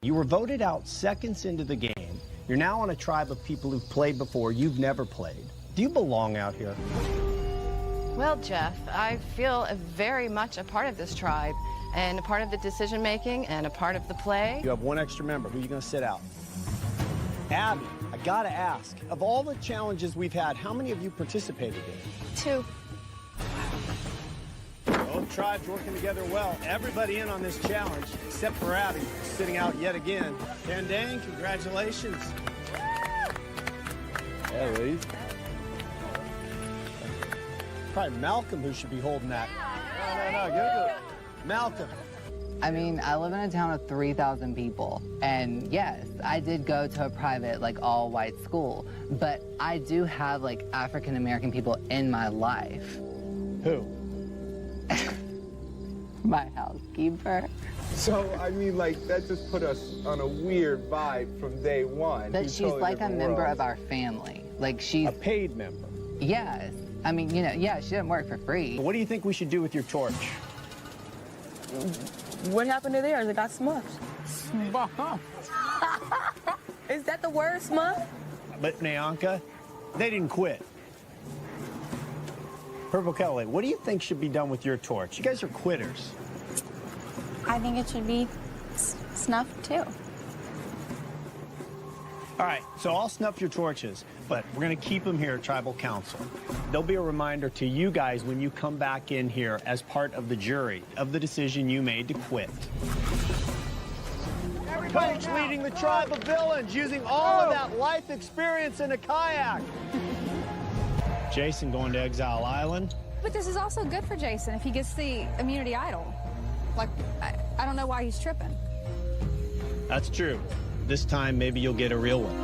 You were voted out seconds into the game. You're now on a tribe of people who've played before. You've never played. Do you belong out here? Well, Jeff, I feel very much a part of this tribe and a part of the decision making and a part of the play. You have one extra member. Who are you going to sit out? Abby, I got to ask, of all the challenges we've had, how many of you participated in? 2. Both tribes working together well. Everybody in on this challenge, except for Abby, sitting out yet again. Tandang, congratulations. Yeah, Lee. Probably Malcolm who should be holding that. No, give it to Malcolm. I mean, I live in a town of 3,000 people, and yes, I did go to a private, like, all-white school, but I do have, like, African-American people in my life. Who? My housekeeper. So, I mean, like, that just put us on a weird vibe from day one. But she's like a member of our family. Like, she's... A paid member? Yes. I mean, you know, yeah, she didn't work for free. What do you think we should do with your torch? What happened to theirs? It got smuffed. Is that the word, smuff? But Nyanka, they didn't quit. Purple Kelly, what do you think should be done with your torch? You guys are quitters. I think it should be snuffed too. All right, so I'll snuff your torches, but we're going to keep them here at Tribal Council. There'll be a reminder to you guys when you come back in here as part of the jury of the decision you made to quit. Coach leading the tribe of villains, using all of that life experience in a kayak. Jason going to Exile Island. But this is also good for Jason if he gets the immunity idol. Like, I don't know why he's tripping. That's true. This time, maybe you'll get a real one.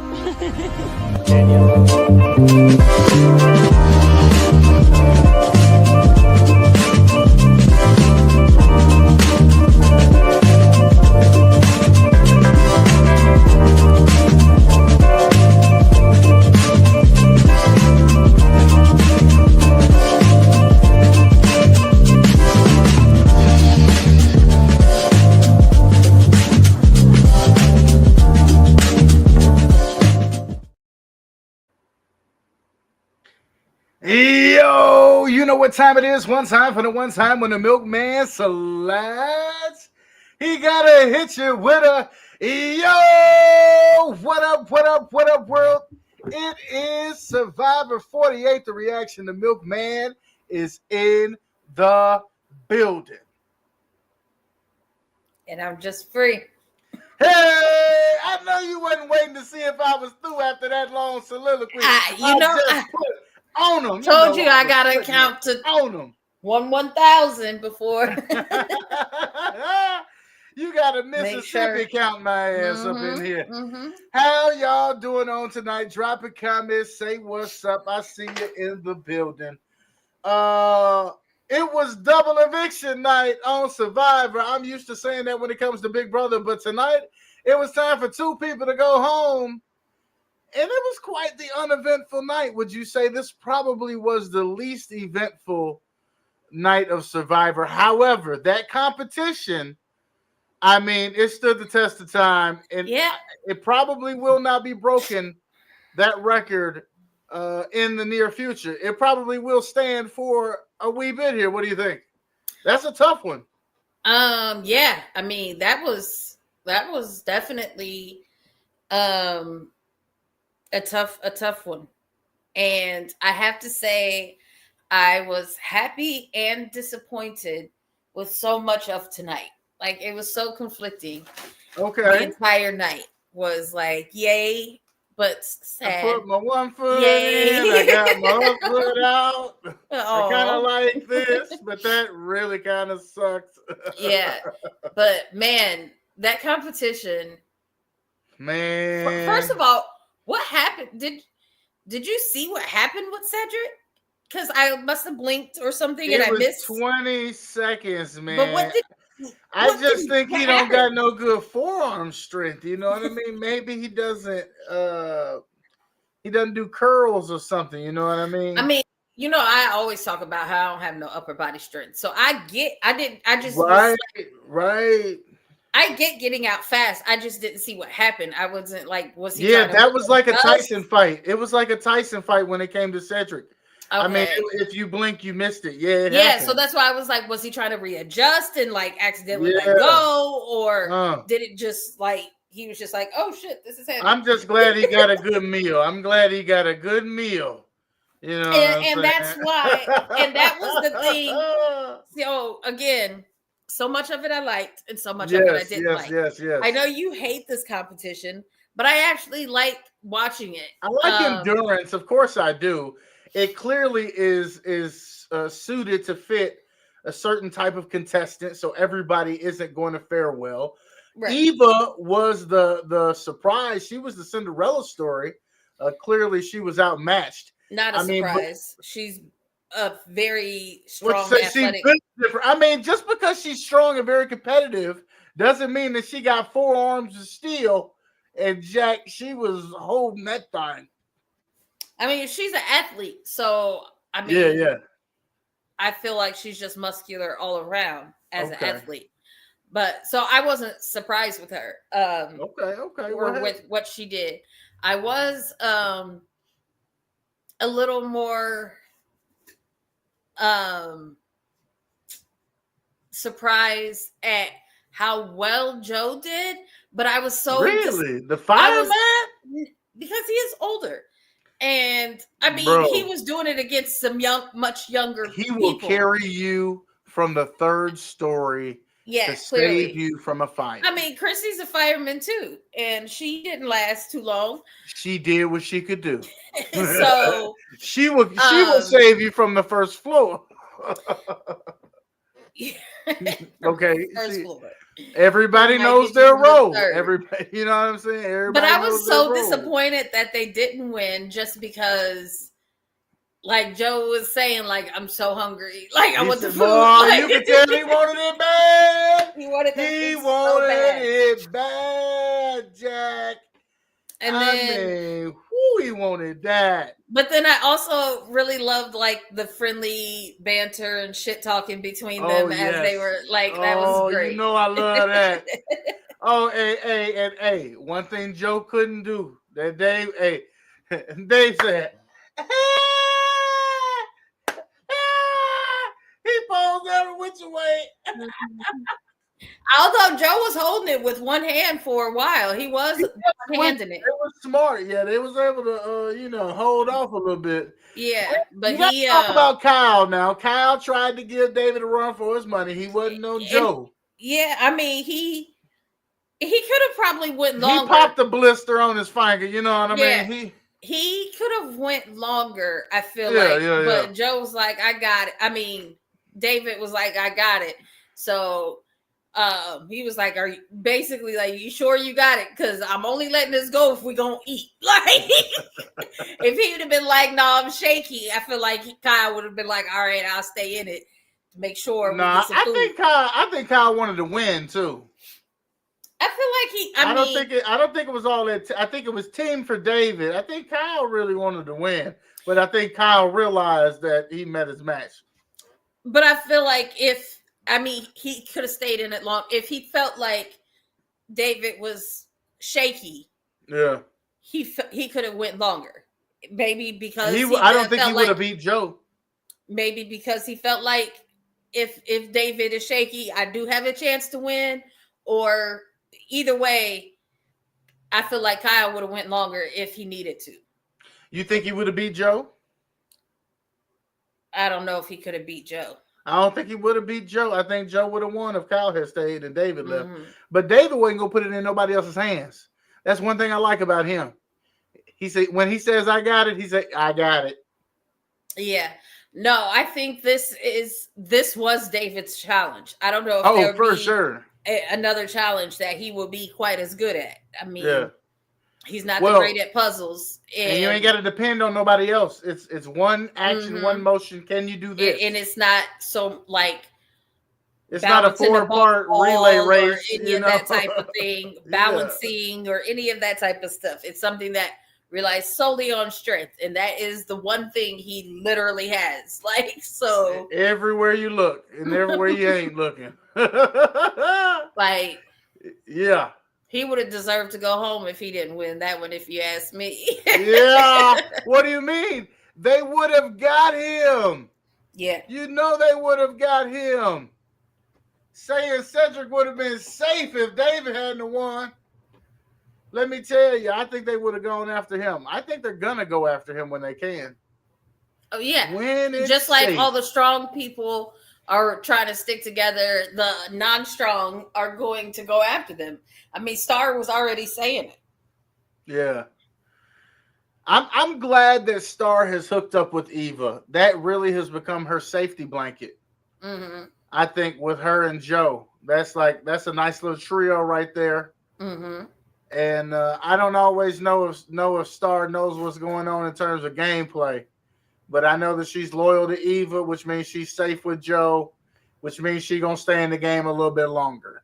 Yo, you know what time it is? One time for the one time when the milkman slides. He gotta hit you with a yo. What up, what up, what up, world? It is Survivor 48. The reaction. The milkman is in the building. And I'm just free. Hey, I know you wasn't waiting to see if I was through after that long soliloquy. On them. Told you I gotta count to on them. 1,000 before. You got a Mississippi count my ass up in here. How y'all doing on tonight? Drop a comment, say what's up. I see you in the building. It was double eviction night on Survivor. I'm used to saying that when it comes to Big Brother, but tonight it was time for 2 people to go home. And it was quite the uneventful night. Would you say this probably was the least eventful night of Survivor? However, that competition, I mean, it stood the test of time. And it probably will not be broken, that record, in the near future. It probably will stand for a wee bit here. What do you think? That's a tough one. Yeah. I mean, that was definitely a tough one. And I have to say, I was happy and disappointed with so much of tonight. Like, it was so conflicting. Okay. The entire night was like, yay, but sad. I put my one foot in, I got my other foot out. I kind of like this, but that really kind of sucked. Yeah. But, man, that competition. Man. First of all, what happened? Did you see what happened with Cedric? Because I must have blinked or something and I missed 20 seconds, man. But what I just think he don't got no good forearm strength. You know what I mean? Maybe he doesn't do curls or something. You know what I mean? I mean, you know, I always talk about how I don't have no upper body strength. So I just right. I get getting out fast. I just didn't see what happened. I wasn't like, was he? Yeah, trying to that was like a us? Tyson fight. It was like a Tyson fight when it came to Cedric. Okay. I mean, if you blink, you missed it. Yeah, it yeah. happened. So that's why I was like, was he trying to readjust and like accidentally Yeah. let go, or did it just like he was just like, oh shit, this is happening? I'm just glad he got a good meal. I'm glad he got a good meal. You know, and that's why, and that was the thing. So again, so much of it I liked, and so much of it I didn't like. Yes. I know you hate this competition, but I actually like watching it. I like endurance, of course I do. It clearly is suited to fit a certain type of contestant, so everybody isn't going to fare well. Right. Eva was the surprise. She was the Cinderella story. Clearly, she was outmatched. Not a surprise. She's a very strong, athletic. I mean, just because she's strong and very competitive doesn't mean that she got 4 arms of steel. And Jack, she was holding that thing. I mean, she's an athlete, so I mean, yeah. I feel like she's just muscular all around as an athlete. But so I wasn't surprised with her. Okay. Or with what she did. I was a little more surprised at how well Joe did, but I was so the fireman because he is older. And I mean, he was doing it against some much younger people. He will carry you from the 3rd story to save you from a fight. I mean, Chrissy's a fireman too, and she didn't last too long. She did what she could do. So she will save you from the 1st floor. Okay. First floor. Everybody knows their role. Everybody, you know what I'm saying? Everybody but I was so disappointed that they didn't win just because, like Joe was saying, like, I'm so hungry. Like, I want the food. Like, you can tell he wanted it bad. He wanted it bad, Jack. And then he wanted that. But then I also really loved like the friendly banter and shit talking between them as they were like, that was great. You know I love that. Hey, one thing Joe couldn't do that Dave said, he posed every which way. Although Joe was holding it with one hand for a while, he was handing it. It was smart, they was able to, hold off a little bit. Yeah, but talk about Kyle now. Kyle tried to give David a run for his money. He wasn't no Joe. Yeah, I mean he could have probably went longer. He popped a blister on his finger. You know what I mean? He could have went longer. I feel like, but Joe was like, "I got it." I mean, David was like, "I got it." So. He was like, "Are you basically like you sure you got it? Because I'm only letting this go if we gonna eat." Like, if he would have been like, "No, I'm shaky," I feel like Kyle would have been like, "All right, I'll stay in it to make sure." No, I think Kyle wanted to win too. I feel like I don't think it was all that. I think it was team for David. I think Kyle really wanted to win, but I think Kyle realized that he met his match. But I feel like he could have stayed in it long. If he felt like David was shaky, he could have went longer. Maybe because I don't think he would have beat Joe. Maybe because he felt like if David is shaky, I do have a chance to win. Or either way, I feel like Kyle would have went longer if he needed to. You think he would have beat Joe? I don't know if he could have beat Joe. I don't think he would have beat Joe. I think Joe would have won if Kyle had stayed and David left. But David wasn't going to put it in nobody else's hands. That's one thing I like about him. He said when he says I got it, he said I got it. Yeah. No, I think this was David's challenge. I don't know if for sure another challenge that he will be quite as good at. I mean, he's not great at puzzles, and you ain't got to depend on nobody else. It's one action, one motion. Can you do this? And it's not so like it's not a 4-part relay race, or any of that type of thing, balancing or any of that type of stuff. It's something that relies solely on strength, and that is the one thing he literally has. Like, so everywhere you look and everywhere you ain't looking. Like, Yeah. He would have deserved to go home if he didn't win that one, if you ask me. Yeah. What do you mean? They would have got him. Yeah. You know they would have got him. Saying Cedric would have been safe if David hadn't won. Let me tell you, I think they would have gone after him. I think they're gonna go after him when they can. Oh yeah. When it's just like safe. all the strong people are trying to stick together, the non-strong are going to go after them. I mean, Star was already saying it. Yeah. I'm glad that Star has hooked up with Eva. That really has become her safety blanket. Mm-hmm. I think with her and Joe, that's a nice little trio right there. Mm-hmm. And I don't always know if Star knows what's going on in terms of gameplay, but I know that she's loyal to Eva, which means she's safe with Joe, which means she's gonna stay in the game a little bit longer.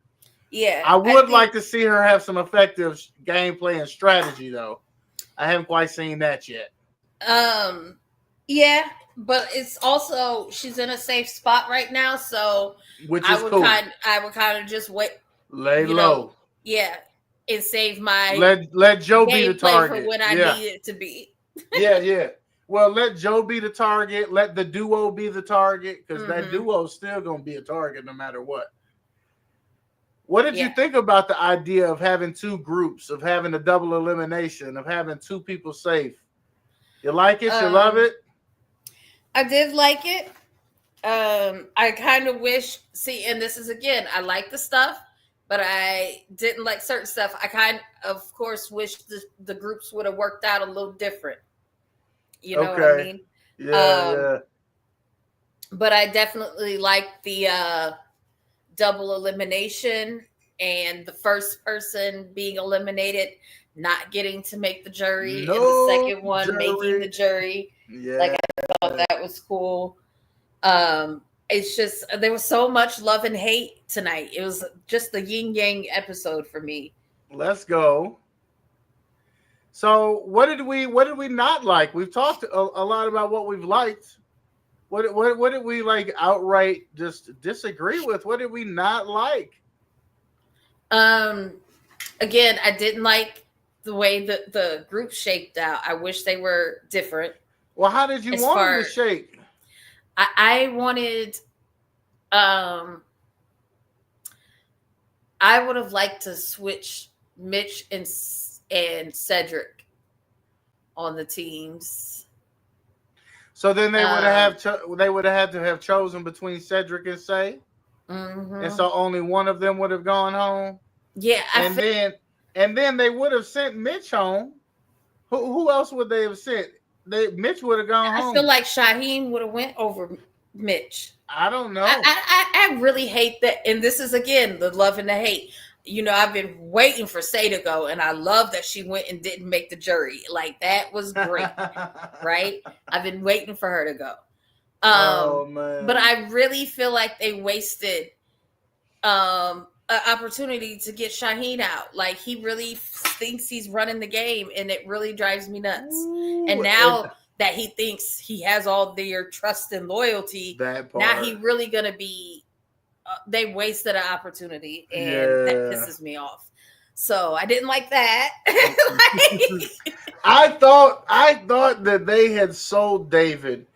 Yeah, I would like to see her have some effective gameplay and strategy, though. I haven't quite seen that yet. Yeah, but it's also she's in a safe spot right now, so Which is I would cool. I would kind of just wait, Lay you low. know, yeah, and save my Let Joe be the gameplay target for when I yeah. need it to be. Yeah. Well, let Joe be the target. Let the duo be the target, because that duo is still going to be a target no matter what. What did you think about the idea of having two groups, of having a double elimination, of having two people safe? You like it? You love it? I did like it. I kind of wish, and this is again, I like the stuff, but I didn't like certain stuff. I of course, wish the groups would have worked out a little different. You know what I mean? Yeah. But I definitely like the double elimination and the first person being eliminated not getting to make the jury, and the second one making the jury. Yeah. Like, I thought that was cool. It's just there was so much love and hate tonight. It was just the yin yang episode for me. Let's go. So what did we not like? We've talked a lot about what we've liked. What did we like outright just disagree with? What did we not like? Again, I didn't like the way the group shaped out. I wish they were different. Well, how did you want them to shake? I wanted I would have liked to switch Mitch and Cedric on the teams. So then they would have had to have chosen between Cedric and Say, and so only one of them would have gone home. Yeah, and then they would have sent Mitch home. Who else would they have sent? Mitch would have gone home. I feel like Shaheem would have went over Mitch. I don't know. I really hate that, and this is again the love and the hate. You know, I've been waiting for Say to go, and I love that she went and didn't make the jury. Like, that was great, right? I've been waiting for her to go. Oh man! But I really feel like they wasted an opportunity to get Shaheen out. Like, he really thinks he's running the game, and it really drives me nuts. Ooh, and now that he thinks he has all their trust and loyalty, now he really gonna be. They wasted an opportunity, and that pisses me off. So I didn't like that. I thought that they had sold David.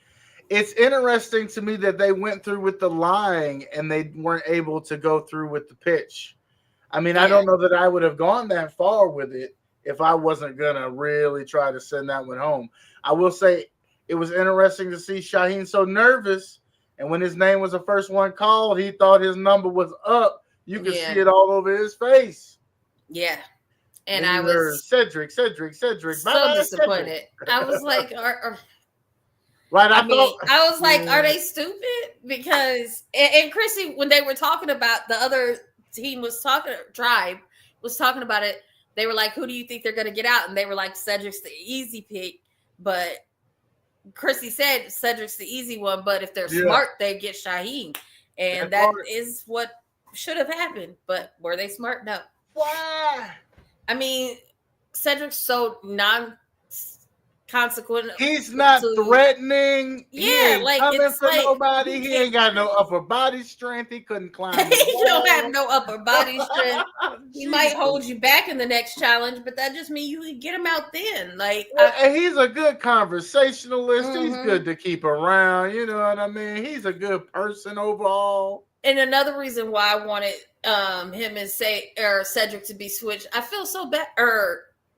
It's interesting to me that they went through with the lying and they weren't able to go through with the pitch. I mean, I don't know that I would have gone that far with it if I wasn't gonna really try to send that one home. I will say it was interesting to see Shaheen so nervous. And when his name was the first one called, he thought his number was up. You could see it all over his face. Yeah. And I was Cedric. So disappointed. I was like, right. I was like, are they stupid? Because and Chrissy, when they were talking about the other team Tribe was talking about it, they were like, who do you think they're gonna get out? And they were like, Cedric's the easy pick, but Chrissy said Cedric's the easy one, but if they're smart, they get Shaheen. And that is what should have happened. But were they smart? No. Why? I mean, Cedric's so consequent. He's not threatening. He ain't like coming it's for like nobody. He ain't got no upper body strength. He couldn't climb. he don't have no upper body strength. He might hold you back in the next challenge, but that just means you can get him out then. Like and he's a good conversationalist. He's good to keep around. You know what I mean? He's a good person overall. And another reason why I wanted him and Cedric to be switched, I feel so bad.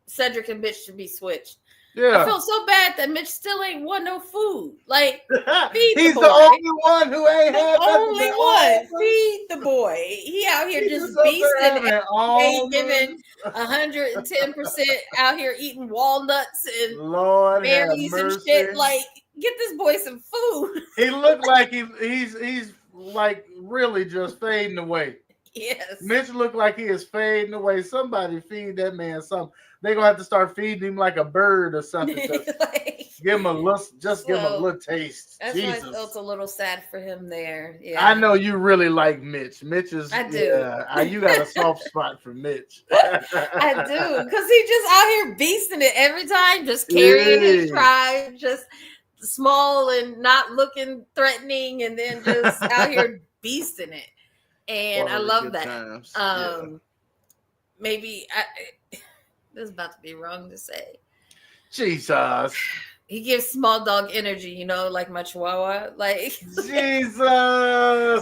Cedric and Mitch to be switched. Yeah, I feel so bad that Mitch still ain't want no food. Like, feed he's the boy. the only one who ain't had only one. Feed the boy. He out here just beasting it. Ain't giving 110% out here eating walnuts and Lord berries and shit. Like, get this boy some food. He looked like he's like really just fading away. Yes. Mitch looked like he is fading away. Somebody feed that man something. They're gonna have to start feeding him like a bird or something. Give him a little, give him a little taste. That's Jesus. why I felt a little sad for him there. Yeah. I know you really like Mitch. Mitch is I do. Yeah, you got a soft spot for Mitch. I do, because he just out here beasting it every time, just carrying his tribe, just small and not looking threatening, and then just out here beasting it. And I love that. Maybe this is about to be wrong to say. Jesus. He gives small dog energy, you know, like my chihuahua. Like Jesus.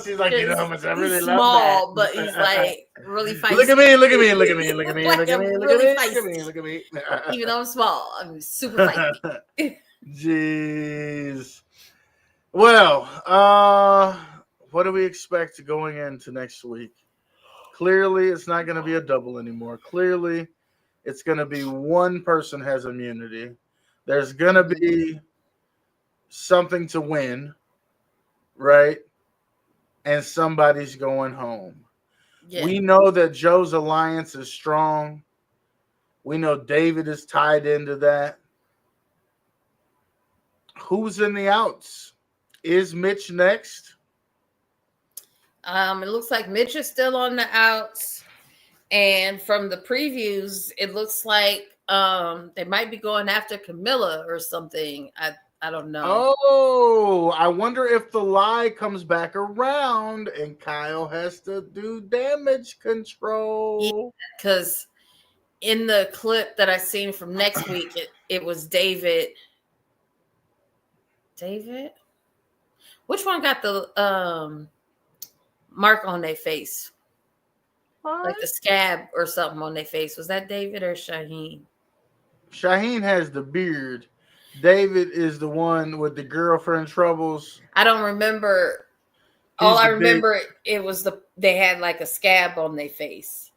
He's like, you know how much I really love small, that. but he's like really feisty. Look at me, look at me, look at me, look at me, Like look at me, I'm look really at me, look at me, feisty. look at me. Even though I'm small, I'm super feisty. Jeez. Well, what do we expect going into next week? Clearly, it's not going to be a double anymore. Clearly, it's going to be one person has immunity. There's going to be something to win, right? And somebody's going home. Yeah. We know that Joe's alliance is strong. We know David is tied into that. Who's in the outs? Is Mitch next? It looks like Mitch is still on the outs. And from the previews, it looks like they might be going after Camilla or something. I don't know. Oh, I wonder if the lie comes back around and Kyle has to do damage control. Because in the clip that I seen from next week, it was David. David? Which one got the mark on their face? What? Like the scab or something on their face. Was that David or Shaheen? Shaheen has the beard. David is the one with the girlfriend troubles. I don't remember. All I remember it was they had like a scab on their face.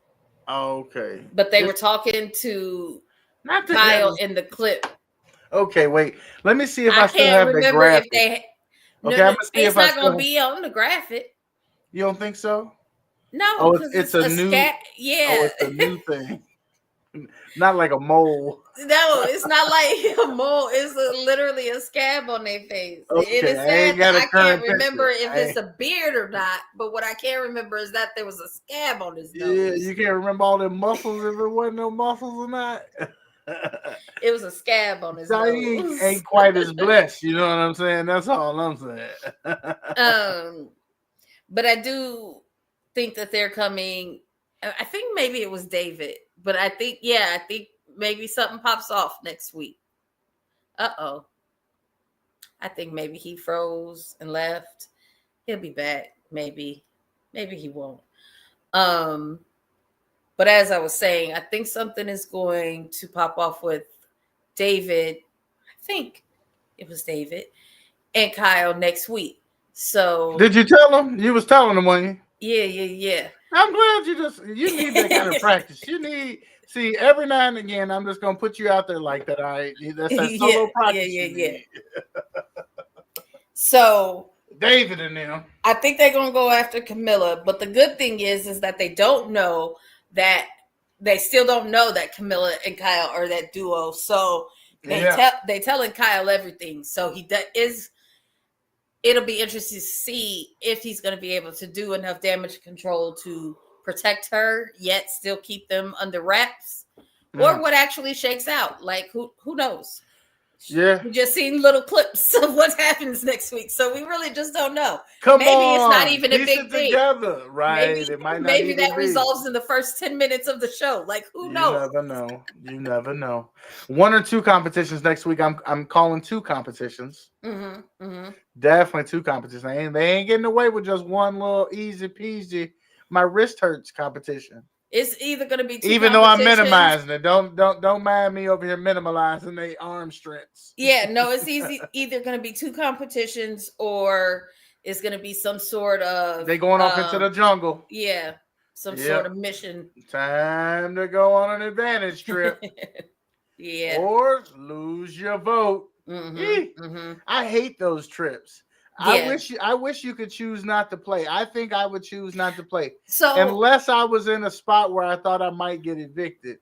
Oh, okay. But they were talking to Kyle in the clip. Okay, wait. Let me see if I still have the graphic. It's not going to be on the graphic. You don't think so? No. Oh, it's a new. Yeah. Oh, it's a new thing. Not like a mole. No, it's not like a mole. It's literally a scab on their face. Okay, it is sad that I can't remember picture. if it's a beard or not. But what I can remember is that there was a scab on his nose. Yeah, you can't remember all them muscles if it wasn't no muscles or not. It was a scab on his nose. Ain't quite as blessed, you know what I'm saying? That's all I'm saying. But I do think that they're coming. I think maybe it was David, but I think maybe something pops off next week. Uh-oh. I think maybe he froze and left. He'll be back. Maybe he won't. But as I was saying, I think something is going to pop off with David. I think it was David and Kyle next week. So did you tell him? You was telling him, wasn't you? Yeah. I'm glad you need that kind of practice. See, every now and again, I'm just gonna put you out there like that. All right, that's that solo practice. Yeah. So David and them. I think they're gonna go after Camilla, but the good thing is that they don't know that they still don't know that Camilla and Kyle are that duo. So they telling Kyle everything. So it'll be interesting to see if he's going to be able to do enough damage control to protect her, yet still keep them under wraps, or what actually shakes out. Like who knows? Yeah. We just seen little clips of what happens next week, so we really just don't know. Maybe it's not even a piece big it thing. together, right? Maybe, it might not maybe even that be. resolves in the first 10 minutes of the show. Like, who You knows? never know. You never know. 1 or 2 competitions next week. I'm calling 2 competitions. Definitely 2 competitions. They ain't getting away with just one little easy peasy. My wrist hurts competition. It's either going to be 2 even though I'm minimizing it. Don't mind me over here minimalizing the arm strengths. Yeah, no, it's either going to be 2 competitions or it's going to be some sort of they going off into the jungle. Yeah, some sort of mission. Time to go on an advantage trip. Yeah, or lose your vote. I hate those trips. Yeah. I wish you could choose not to play. I think I would choose not to play. So unless I was in a spot where I thought I might get evicted.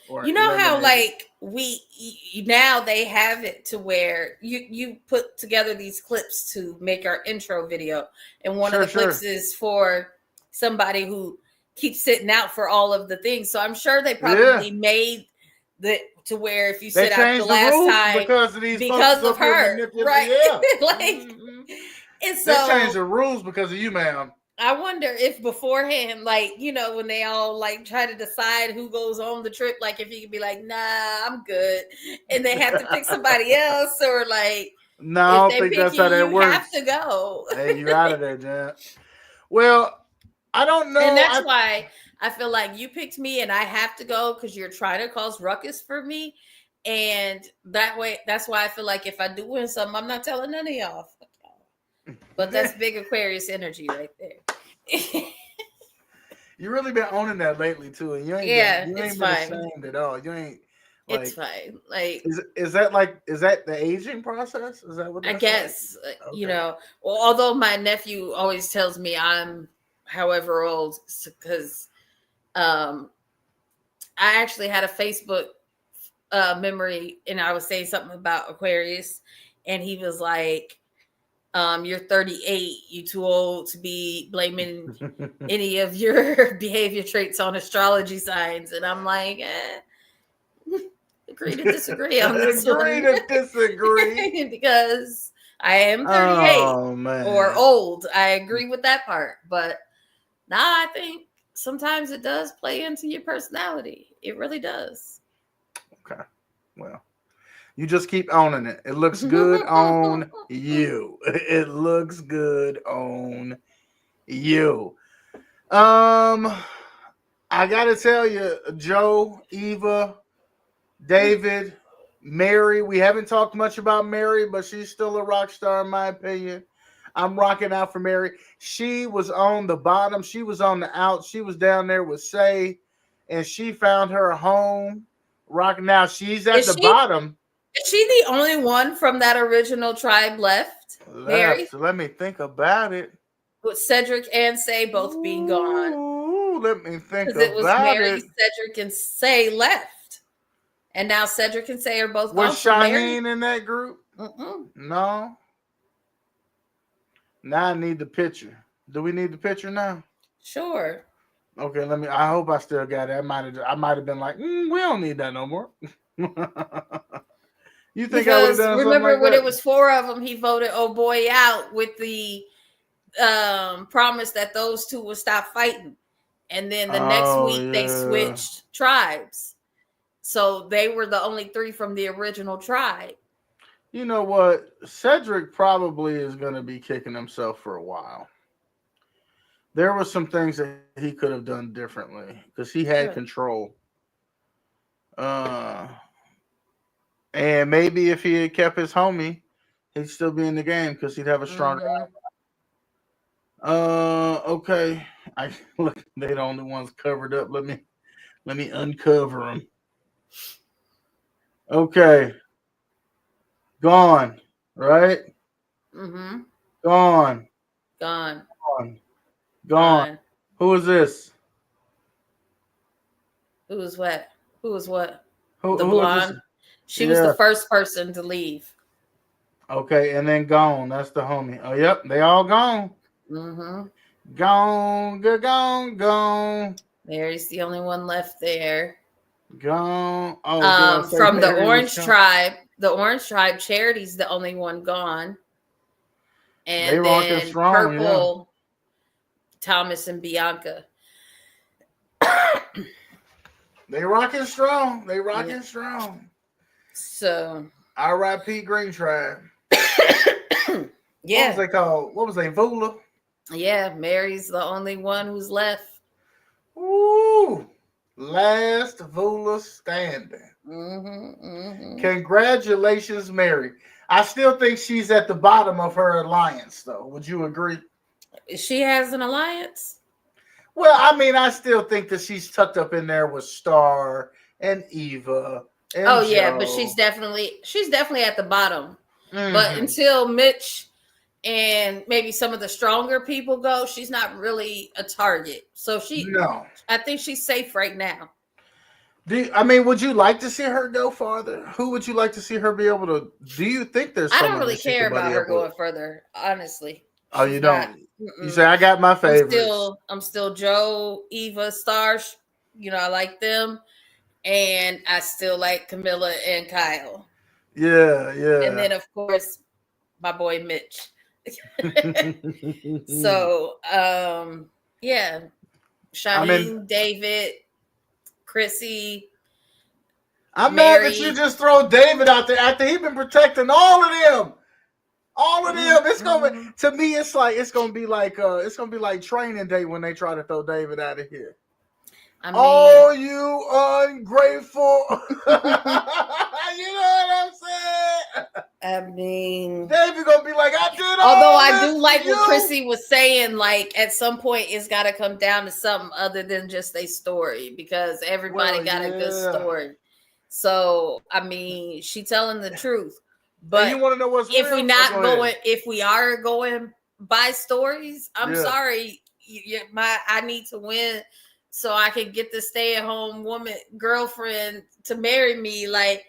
Or you know how eliminated. like now they have it to where you put together these clips to make our intro video, and one of the clips is for somebody who keeps sitting out for all of the things. So I'm sure they probably made the to where if you sit out the last time because of her, right? Like, and so they changed the rules because of you, ma'am. I wonder if beforehand, like, you know, when they all like try to decide who goes on the trip, like if you could be like, nah, I'm good, and they have to pick somebody else, or like, no, I don't think that's how that works. You have to go. Hey, you out of there, Jan. Well, I don't know, and that's why I feel like you picked me, and I have to go because you're trying to cause ruckus for me, and that way, that's why I feel like if I do win something, I'm not telling none of y'all. But that's big Aquarius energy right there. You really been owning that lately too, and you ain't been ashamed at all. You ain't. Like, it's fine. Like, is that the aging process? Is that what I guess? Like? Okay. You know, well, although my nephew always tells me I'm however old, because I actually had a Facebook memory, and I was saying something about Aquarius, and he was like, you're 38, you too old to be blaming any of your behavior traits on astrology signs. And I'm like, agree to disagree on this agree to disagree. Because I am 38 or old. I agree with that part. But now I think sometimes it does play into your personality. It really does. Okay. Well, you just keep owning it. It looks good on you. It looks good on you. I gotta tell you, Joe, Eva, David, Mary. We haven't talked much about Mary, but she's still a rock star in my opinion. I'm rocking out for Mary. She was on the bottom. She was on the out. She was down there with Say, and she found her home. Rocking now. She's at the bottom. Is she the only one from that original tribe left? Mary? So let me think about it. With Cedric and Say both being gone. Ooh, let me think about it. Because it was Mary, Cedric, and Say left. And now Cedric and Say are both gone. Was Shaheen in that group? Mm-mm. No. Now I need the picture. Do we need the picture now? Sure. Okay, I hope I still got it. I might have been like, we don't need that no more. You think because I would have done remember like when that? It was 4 of them, he voted oh boy out with the promise that those 2 would stop fighting. And then the next week they switched tribes. So they were the only 3 from the original tribe. You know what? Cedric probably is going to be kicking himself for a while. There were some things that he could have done differently because he had control. And maybe if he had kept his homie, he'd still be in the game because he'd have a stronger. Okay. Look, they're the only ones covered up. Let me uncover them. Okay. Gone, right? Mm-hmm. Gone. Who is this? Who was what? The who blonde. She was the first person to leave. Okay, and then gone. That's the homie. Oh, yep, they all gone. Mm-hmm. Gone. Mary's the only one left there. Gone. Oh, from the Orange tribe, the Orange Tribe, Charity's the only one gone. And They rocking then strong, Purple, Thomas and Bianca. They rocking strong. They rocking strong. So R.I.P. Green Tribe. yeah. What was they called? What was they? Vula? Yeah, Mary's the only one who's left. Ooh. Last Vula standing. Congratulations, Mary. I still think she's at the bottom of her alliance, though. Would you agree? She has an alliance? Well, I mean, I still think that she's tucked up in there with Star and Eva. And yeah, Joe. but she's definitely at the bottom. Mhm. But until Mitch and maybe some of the stronger people go, she's not really a target. So I think she's safe right now. Would you like to see her go farther? Who would you like to see her be able to? Do you think there's? I don't really care about her going further, honestly. Oh, you don't? You say I got my favorites. I'm still Joe, Eva, Star. I like them, and I still like Camilla and Kyle. Yeah. And then of course my boy Mitch. So yeah, Charlene, David, Chrissy. I'm Mary. mad that you just throw David out there after he's been protecting all of them. All of them. It's gonna be, to me. It's gonna be like Training Day when they try to throw David out of here. I mean, oh, you ungrateful! You know what I'm saying? I mean, David gonna be like, I did all. Although I do like you. what Chrissy was saying, like at some point it's got to come down to something other than just a story because everybody got a good story. So I mean, she telling the truth. But you want to know what's if real? we are going by stories, I'm sorry, I need to win so I can get the stay-at-home woman girlfriend to marry me. Like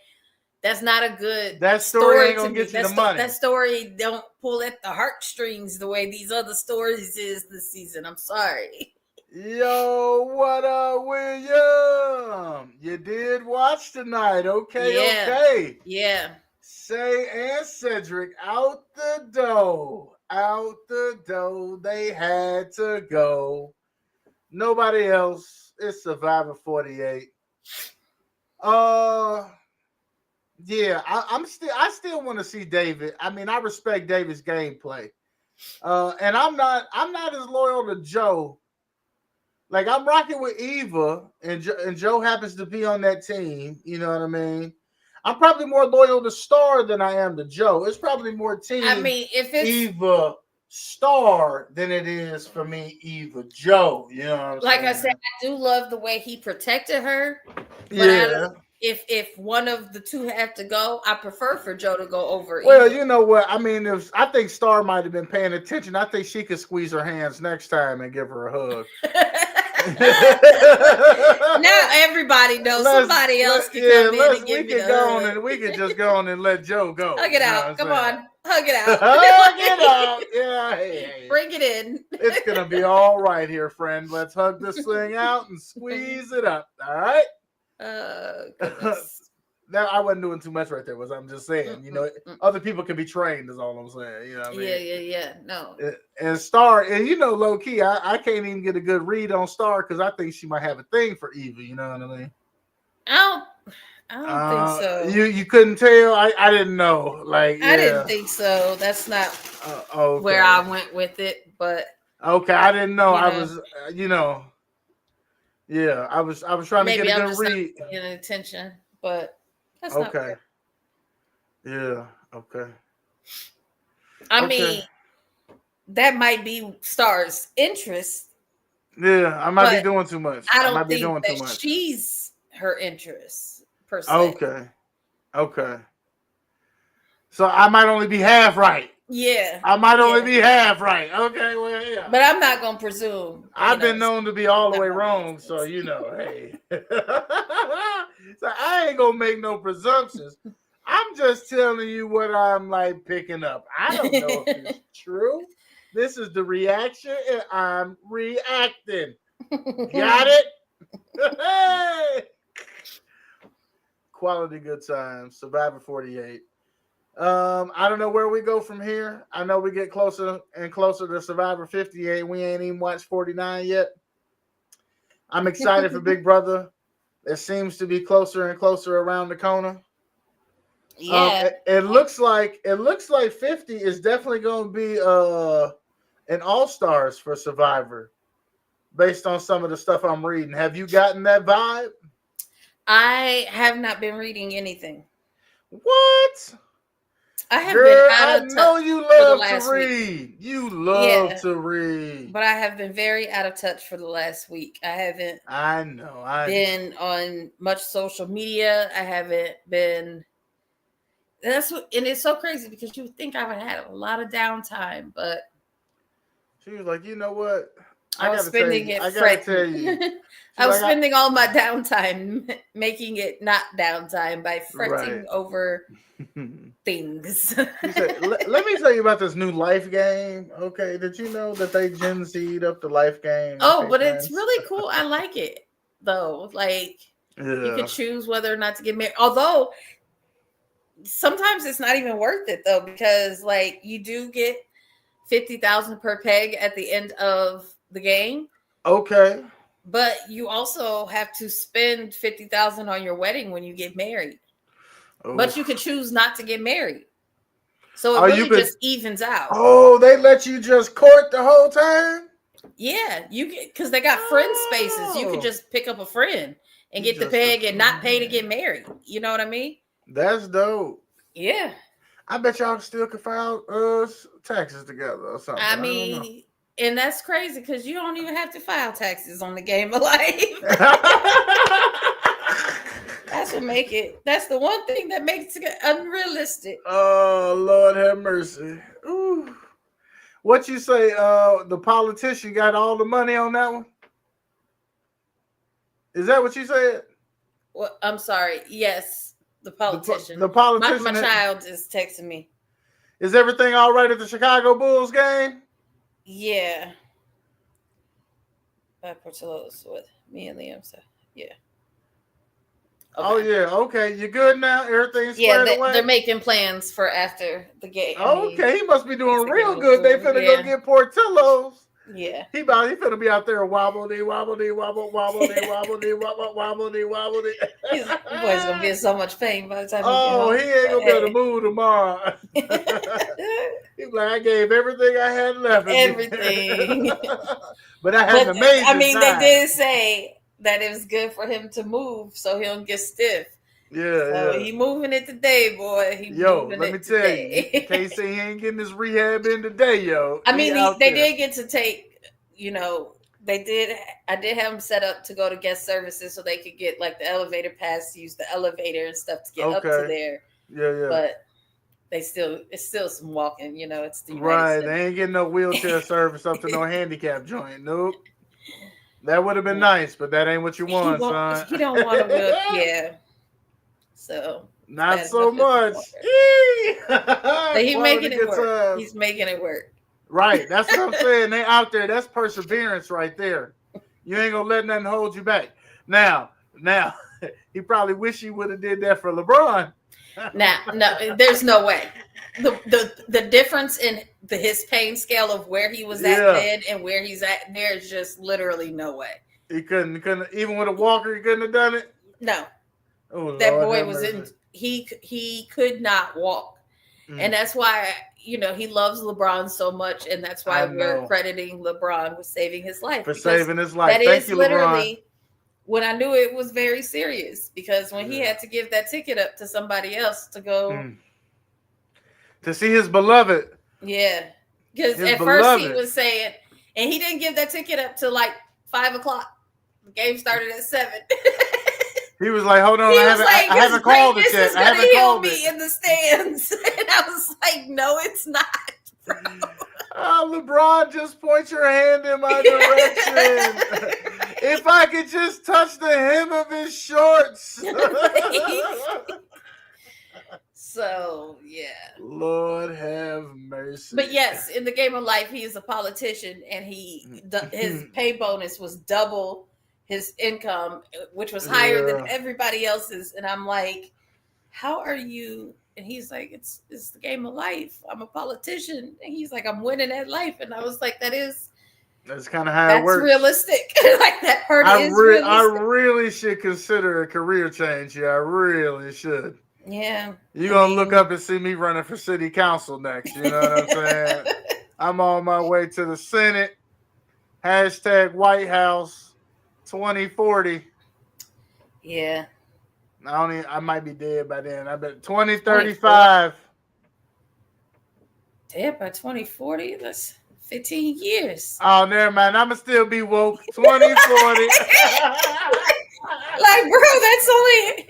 that's not a good. That story ain't gonna get you the money. That story don't pull at the heartstrings the way these other stories is this season. I'm sorry. Yo, what up, William? You did watch tonight, okay? Yeah. Shay and Cedric out the door. They had to go. Nobody else. It's Survivor 48. Yeah, I still want to see David. I mean, I respect David's gameplay. And I'm not as loyal to Joe. Like I'm rocking with Eva, and Joe happens to be on that team. You know what I mean? I'm probably more loyal to Star than I am to Joe. It's probably more team. I mean, if it's Eva Star than it is for me Eva Joe. You know what I'm saying? I said, I do love the way he protected her. But yeah. If one of the two have to go, I prefer for Joe to go over. Well, Eva. you know what? I mean, I think Star might have been paying attention. I think she could squeeze her hands next time and give her a hug. Now everybody knows somebody else can come in and give me the hug. We can just go on and let Joe go. Hug it out. Come on. Hug it out. Hug it out. Yeah. Hey. Bring it in. It's going to be all right here, friend. Let's hug this thing out and squeeze it up. All right? Goodness. Now I wasn't doing too much right there. I'm just saying, you know, other people can be trained. Is all I'm saying. You know what I mean? Yeah. No. And Star, and you know, low key, I can't even get a good read on Star because I think she might have a thing for Eva. You know what I mean? I don't think so. You couldn't tell. I didn't know. Like I didn't think so. That's not where I went with it. But okay, I didn't know. I was, yeah, I was trying to get a good read. Not paying attention, but that's okay. Not fair. Yeah. Okay. I mean, that might be Star's interest. Yeah, I might be doing too much. I don't might think be doing that too much. she's her interest per se. Okay. So I might only be half right. Yeah. I might only be half right. Okay, well, yeah. But I'm not gonna presume. I've been known to be all the way wrong, so you know, hey. So I ain't gonna make no presumptions. I'm just telling you what I'm like picking up. I don't know if it's true. This is the reaction, and I'm reacting. Got it? Hey. Quality good times. Survivor 48. I don't know where we go from here. I know we get closer and closer to Survivor 58. We ain't even watched 49 yet. I'm excited for Big Brother. It seems to be closer and closer around the corner. Yeah. It looks like 50 is definitely going to be an all-stars for Survivor based on some of the stuff I'm reading. Have you gotten that vibe? I have not been reading anything. What? I have Girl, been out of I touch. know you for the love last to week. read. You love Yeah. to read. But I have been very out of touch for the last week. I haven't I know. been on much social media. I haven't been. And it's so crazy because you would think I would have had a lot of downtime, but She was like, you know what? I was spending it. I gotta tell you. I was like, spending all my downtime making it not downtime by fretting Right. over things. He said, let me tell you about this new life game. Okay, did you know that they Gen Z'd up the life game? Oh, Okay, but it's friends? really cool. I like it though. Like you Yeah. can choose whether or not to get married. Although sometimes it's not even worth it though, because like you do get 50,000 per peg at the end of the game, Okay. but you also have to spend 50,000 on your wedding when you get married. Oh. But you can choose not to get married. So Oh, it you really could- just evens out. Oh, they let you just court the whole time? Yeah, you get because they got friend spaces. You Oh. could just pick up a friend and You get the just a peg and not pay to friend. get married. You know what I mean? That's dope. Yeah. I bet y'all still could file taxes together or something. I don't know. mean, and that's crazy because you don't even have to file taxes on the game of life. That's what make it. That's the one thing that makes it unrealistic. Oh, Lord have mercy. Ooh. What you say? The politician got all the money on that one? Is that what you said? Well, I'm sorry. Yes, the politician. The politician. My child is texting me. Is everything all right at the Chicago Bulls game? Yeah. Portillo's with me and Liam. So yeah. Oh yeah. Okay, you good now? Everything's Yeah, squared away. they're making plans for after the game. Okay, he must be doing it's real gonna good. They go, finna yeah. go get Portillo's. Yeah. He finna be out there wobbledy, wobbledy, wobble, wobbledy, wobbledy, wobble, wobbledy, wobbledy. His boy's gonna be in so much pain by the time Oh, he he get home. ain't gonna be able to move tomorrow. He's like, I gave everything I had left. in me." Everything. But I had But an amazing I mean, time. they did say that it was good for him to move so he don't get stiff. Yeah, So yeah. he moving it today, boy. He Yo, moving let it me tell today. you, can't say he ain't getting his rehab in today, yo. I He mean, out they there. did get to take, you know, I did have them set up to go to guest services so they could get like the elevator pass to use the elevator and stuff to get up to Okay. there. Yeah, yeah. But it's still some walking, you know, it's the United Right, States. they ain't getting no wheelchair service up to no handicap joint. Nope. That would have been nice, but that ain't what you want, son. He don't want to wheel, yeah. So Not that's so nothing much. but he's Quality making it good work. times. He's making it work. Right, that's what I'm saying. They out there. That's perseverance right there. You ain't gonna let nothing hold you back. Now, he probably wish he would have did that for LeBron. No, there's no way. The difference in his pain scale of where he was at Yeah. then and where he's at, there's just literally no way. He couldn't even with a walker. He couldn't have done it. No, Oh, that Lord boy have was mercy. in. He could not walk, and that's why he loves LeBron so much, and that's why I we're know. crediting LeBron with saving his life. For because saving his life. That Thank is you, literally LeBron. when I knew it was very serious, because when he Yeah. had to give that ticket up to somebody else to go. To see his beloved. Yeah, because His at first he beloved. was saying, and he didn't give that ticket up till like 5:00. The game started at 7. He was like, "Hold on, He I was like, haven't, I haven't called it "This yet. is I gonna haven't heal called me it." in the stands," and I was like, "No, it's not, bro." LeBron, just point your hand in my direction. If I could just touch the hem of his shorts. So yeah. Lord have mercy. But yes, in the game of life, he is a politician, and his pay bonus was double his income, which was higher than Yeah. everybody else's. And I'm like, how are you? And he's like, it's the game of life. I'm a politician. And he's like, I'm winning at life. And I was like, that's kind of how it works. Realistic. Like that part is realistic. I really should consider a career change here. I really should. Yeah. You're going to look up and see me running for city council next. You know what I'm saying? I'm on my way to the Senate. Hashtag White House 2040. Yeah. I might be dead by then. I bet 2035. Dead by 2040? That's 15 years. Oh, never mind. I'ma still be woke. 2040. Like, bro, that's only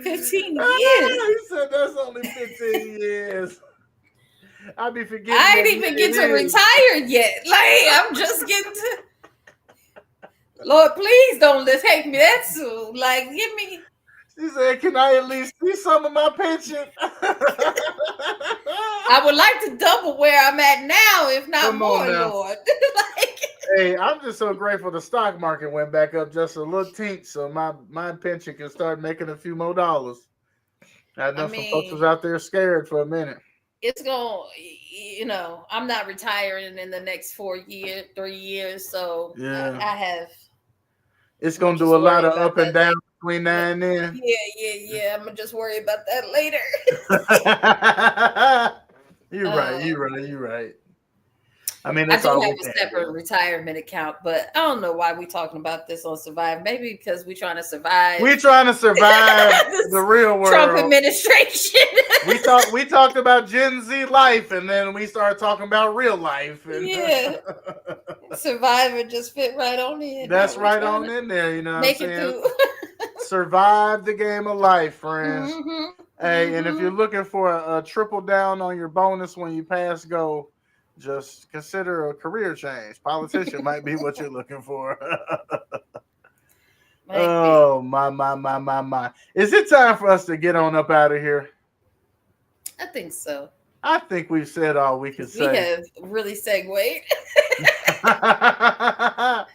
15 years. He said that's only 15 years. I'll be forgetting. I ain't even get to retire yet. Like, I'm just getting to. Lord, please don't take me that soon. Like, give me. She said, can I at least see some of my pension? I would like to double where I'm at now, if not more, Lord. Hey, I'm just so grateful the stock market went back up just a little tink, so my pension can start making a few more dollars. I know some folks was out there scared for a minute. It's going, I'm not retiring in the next 3 years, so yeah. I have. It's going to do a lot of up and down between now and then. Yeah. I'm going to just worry about that later. You're right. I mean, I do have a separate retirement account, but I don't know why we're talking about this on Survive. Maybe because we're trying to survive. We're trying to survive the real world. Trump administration. we talked about Gen Z life, and then we started talking about real life. And yeah. Survivor just fit right on in. That's right on in there, you know what I'm saying? Survive the game of life, friends. Mm-hmm. Hey, and if you're looking for a triple down on your bonus when you pass go, just consider a career change. Politician might be what you're looking for. Oh, my. Is it time for us to get on up out of here? I think so. I think we've said all we can say. We have really segued. I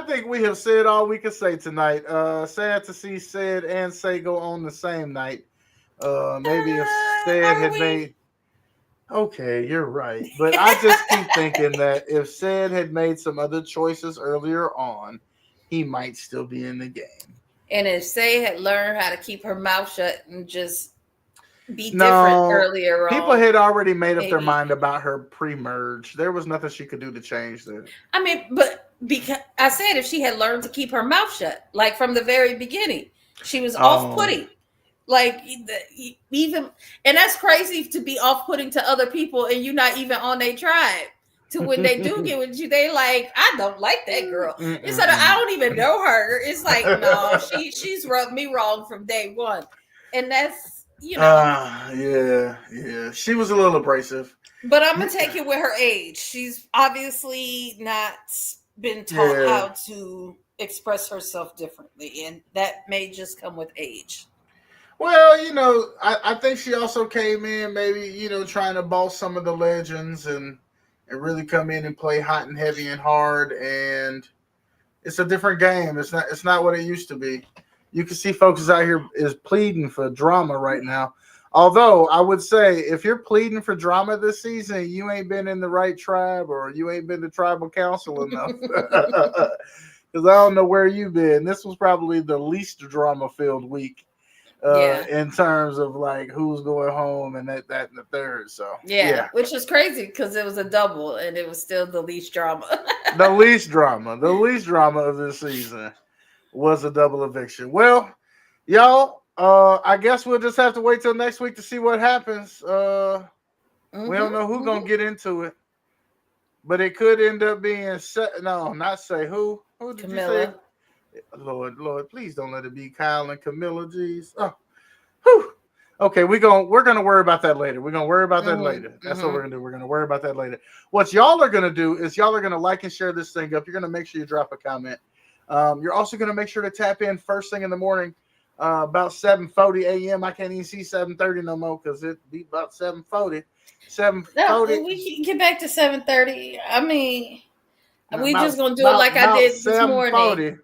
think we have said all we can say tonight. Sad to see Ced and Sego on the same night. Maybe if Ced had made... Okay, you're right. But I just keep thinking that if Ced had made some other choices earlier on, he might still be in the game. And if Ced had learned how to keep her mouth shut and just be different earlier on. People had already made up their mind about her pre-merge. There was nothing she could do to change that. I mean, but because I said if she had learned to keep her mouth shut, like from the very beginning, she was off-putting. Like even, and that's crazy to be off-putting to other people and you're not even on their tribe. To when they do get with you, they like, I don't like that girl. Instead of I don't even know her. It's like, no, she's rubbed me wrong from day one. And that's, yeah. She was a little abrasive. But I'm gonna take it with her age. She's obviously not been taught how to express herself differently, and that may just come with age. Well, I think she also came in maybe, trying to boss some of the legends and really come in and play hot and heavy and hard. And it's a different game. It's not what it used to be. You can see folks out here is pleading for drama right now. Although I would say if you're pleading for drama this season, you ain't been in the right tribe or you ain't been to tribal council enough. Because I don't know where you've been. This was probably the least drama-filled week. In terms of like who's going home and that and the third. So yeah. Which is crazy because it was a double and it was still the least drama. The least drama of this season was a double eviction. Well, y'all, I guess we'll just have to wait till next week to see what happens. We don't know who's gonna get into it, but it could end up being who did Camilla. You say? Lord, please don't let it be Kyle and Camilla. Jeez. Oh, whew. Okay, we're gonna worry about that later. We're gonna worry about that later. That's what we're gonna do. We're gonna worry about that later. What y'all are gonna do is y'all are gonna like and share this thing up. You're gonna make sure you drop a comment. You're also gonna make sure to tap in first thing in the morning, about 7:40 a.m. I can't even see 7:30 no more because it be about 7:40. 7:40. We can get back to 7:30. I mean, we just gonna do it like I did this morning.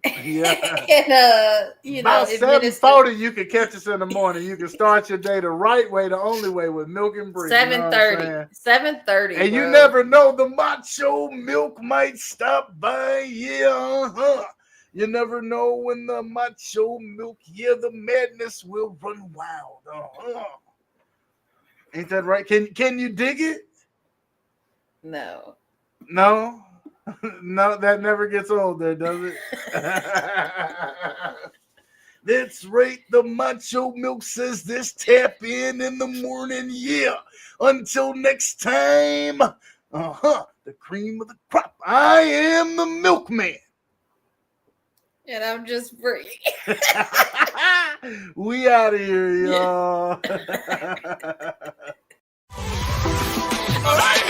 Yeah. And About administer 7:40, you can catch us in the morning. You can start your day the right way, the only way, with Milk and Bree. 7:30. 7:30. And you bro. never know, the Macho Milk might stop by. Yeah, You never know when the Macho Milk, the madness will run wild. Ain't that right? Can you dig it? No. No? No, that never gets old there, does it? That's right. The Macho Milk says this. Tap in the morning. Yeah. Until next time. The cream of the crop. I am the milkman. And I'm just Bree. We out of here, y'all. All right.